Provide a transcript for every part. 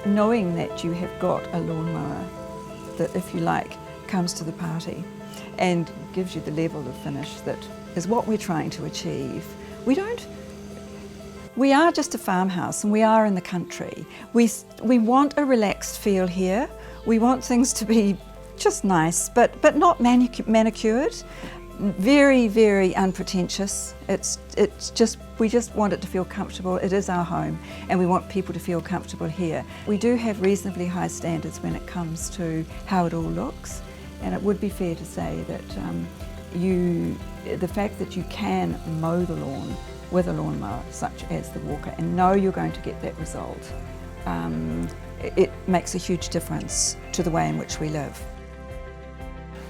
knowing that you have got a lawnmower that, if you like, comes to the party and gives you the level of finish that is what we're trying to achieve. We are just a farmhouse and we are in the country. We want a relaxed feel here. We want things to be just nice, but not manicured. Very, very unpretentious. We just want it to feel comfortable. It is our home and we want people to feel comfortable here. We do have reasonably high standards when it comes to how it all looks, and it would be fair to say that the fact that you can mow the lawn with a lawnmower such as the Walker and know you're going to get that result, it makes a huge difference to the way in which we live.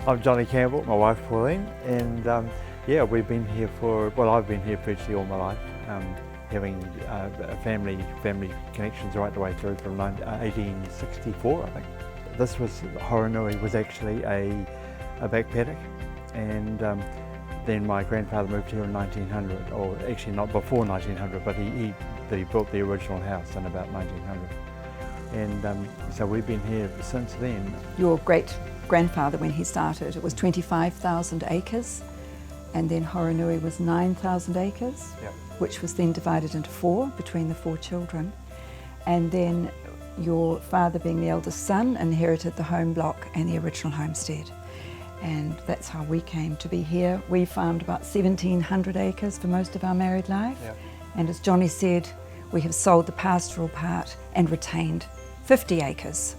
I'm Johnny Campbell, my wife Pauline, and yeah, we've been here I've been here virtually all my life, having family connections right the way through from 1864, I think. This was, Horonui was actually a back paddock, and then my grandfather moved here in 1900, or actually not before 1900, but he built the original house in about 1900. And so we've been here since then. Your great-grandfather, when he started, it was 25,000 acres, and then Horonui was 9,000 acres, yep, which was then divided into 4 between the 4 children. And then your father, being the eldest son, inherited the home block and the original homestead. And that's how we came to be here. We farmed about 1,700 acres for most of our married life. Yep. And as Johnny said, we have sold the pastoral part and retained 50 acres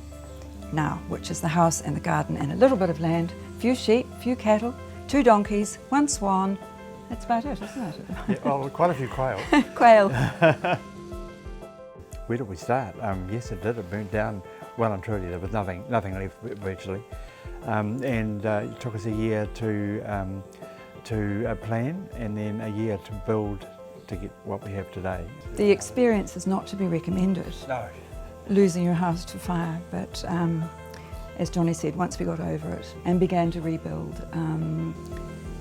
now, which is the house and the garden and a little bit of land, few sheep, few cattle, 2 donkeys, 1 swan. That's about it, isn't it? Yeah, well, quite a few quail. Quail. Where did we start? Yes, it did. It burnt down well and truly. There was nothing left virtually. It took us a year to plan, and then a year to build to get what we have today. The experience is not to be recommended. No. Losing your house to fire, but as Johnny said, once we got over it and began to rebuild,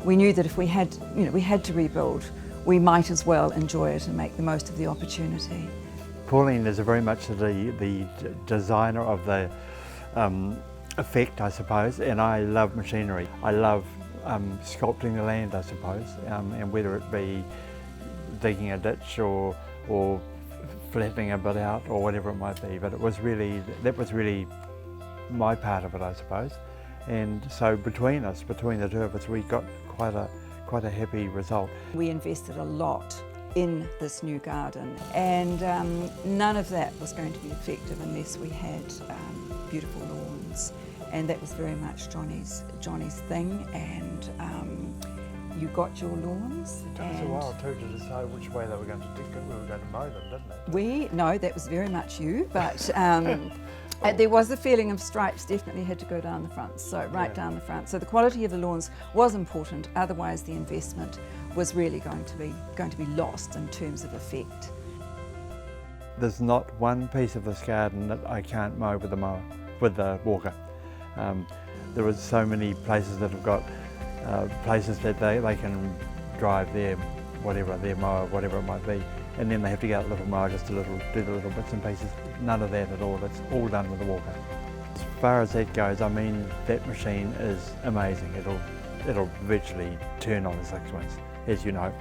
we knew that if we had to rebuild, we might as well enjoy it and make the most of the opportunity. Pauline is very much the designer of the effect, I suppose, and I love machinery. I love sculpting the land, I suppose, and whether it be digging a ditch or flattening a bit out or whatever it might be, but that was really my part of it, I suppose. And so between the 2 of us, we got quite a happy result. We invested a lot in this new garden, and none of that was going to be effective unless we had beautiful lawns, and that was very much Johnny's thing. And you got your lawns. It took us a while too to decide which way we were going to mow them, didn't it? No, that was very much you, but there was a feeling of stripes definitely had to go down the front, so down the front. So the quality of the lawns was important, otherwise the investment was really going to be lost in terms of effect. There's not one piece of this garden that I can't mow with the Walker. There are so many places that have got places that they can drive their mower, whatever it might be, and then they have to get a little mower just do the little bits and pieces. None of that at all. It's all done with the Walker. As far as that goes, I mean, that machine is amazing. It'll virtually turn on the 6 ones, as you know,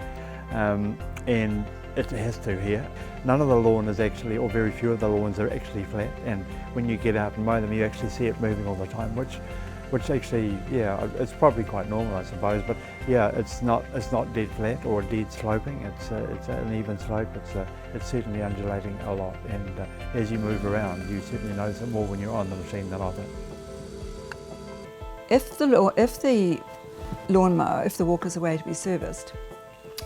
and it has to here. None of the lawn is actually, or very few of the lawns are actually flat, and when you get out and mow them, you actually see it moving all the time, which actually, yeah, it's probably quite normal, I suppose, but yeah, it's not dead flat or dead sloping. It's an even slope. It's certainly undulating a lot, and as you move around, you certainly notice it more when you're on the machine than off it. If the lawnmower, if the Walker's away to be serviced,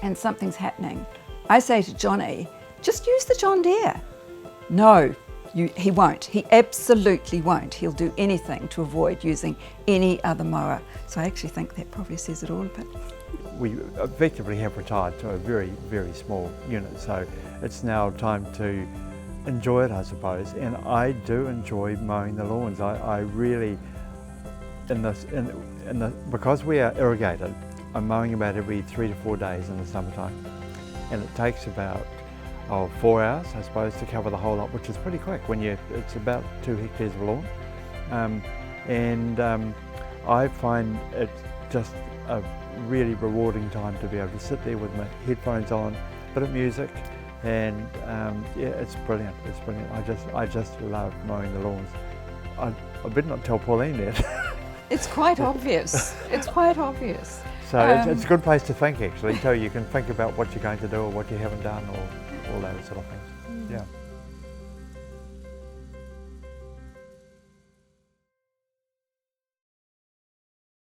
and something's happening, I say to Johnny, just use the John Deere. No. He won't. He absolutely won't. He'll do anything to avoid using any other mower. So I actually think that probably says it all a bit. We effectively have retired to a very, very small unit, so it's now time to enjoy it, I suppose. And I do enjoy mowing the lawns. I really, because we are irrigated, I'm mowing about every 3 to 4 days in the summertime, and it takes about 4 hours, I suppose, to cover the whole lot, which is pretty quick when it's about 2 hectares of lawn. I find it just a really rewarding time to be able to sit there with my headphones on, bit of music, and yeah, it's brilliant. It's brilliant. I just love mowing the lawns. I better not tell Pauline that. It's quite obvious. It's quite obvious. So it's a good place to think, actually, too. You can think about what you're going to do or what you haven't done or all those sort of things. Yeah.